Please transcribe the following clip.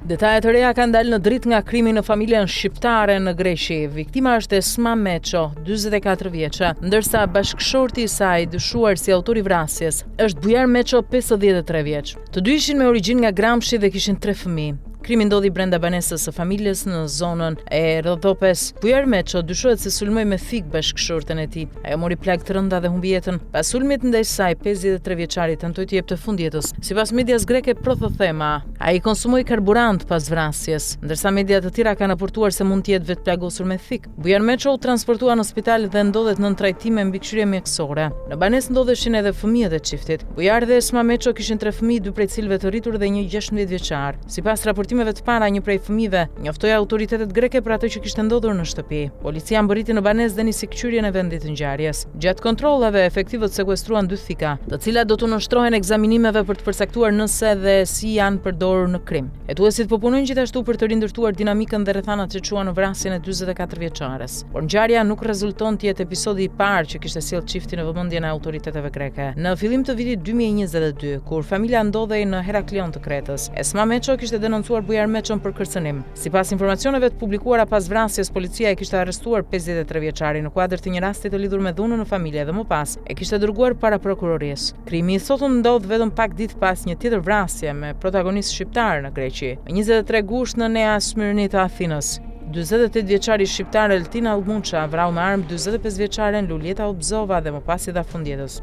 Detajet e reja kanë dalë në dritë nga krimi në familjen shqiptare në Greqi. Viktima është Esma Meço, 44 vjeçë, ndërsa bashkëshorti i saj, dyshuar si autor i vrasjes, është Bujar Meço, 53 vjeç. Të dy ishin me origjinë nga Gramshi dhe kishin 3 fëmijë. Krimi ndodhi brenda banesës së familjes në zonën e Rhodopes. Bujar Meço dyshohet se sulmoi me thik bashkëshorten e tij. Ajo mori plagë të rënda dhe humbi jetën. Pas sulmit ndaj saj, 53 vjeçari tentoi të jepte fund jetës. Sipas medias greke Protothema, ai konsumoi karburant pas vrasjes, ndërsa media të tjera kanë raportuar se mund të jetë vetë plagosur me thik. Bujar Meço u transportua në spital dhe ndodhet nën trajtim me mbikëqyrje mjekësore. Në banesë ndodheshin edhe fëmijët e çiftit. Bujar dhe Esma Meço kishin 3 fëmijë, 2 prej cilëve të rritur dhe një 16 vjeçar. Sipas raportimeve të para, një prej fëmijëve njoftoi autoritetet greke për atë që kishte ndodhur në shtëpi. Policia mbërriti në banesë dhe nisi kthyrjen e vendit të ngjarjes. Gjatë kontrollave, efektivët sekuestruan 2 thika, të cilat do të nënshtrohen ekzaminimeve për të përcaktuar nëse dhe si janë përdorur në krim. Hetuesit po punojnë gjithashtu për të rindërtuar dinamikën dhe rrethanat që quhen në vrasjen e 44 vjeçares. Por ngjarja nuk rezulton të jetë episodi i parë që kishte sjellë çiftin në vëmendjen e autoriteteve greke. Në fillim të vitit 2022, kur familja ndodhej në Heraklion të Kretës, Esma Meço kishte denoncuar Bujar Meçon për kërcënim. Sipas informacioneve të publikuara pas vrasjes, policia e kishte arrestuar 53 vjeçarin në kuadër të një rasti të lidhur me dhunën në familje dhe më pas e kishte dërguar para prokurorisë. Krimi i sotëm ndodh vetëm pak ditë pas një tjetër vrasje me protagonist shqiptar në Greqi. Më 23 gusht në Nea Smyrni të Athinës, 48 vjeçari shqiptar Eltina Almunça vrau me armë 45 vjeçaren Lulieta Obzova dhe më pas i dha fund jetës.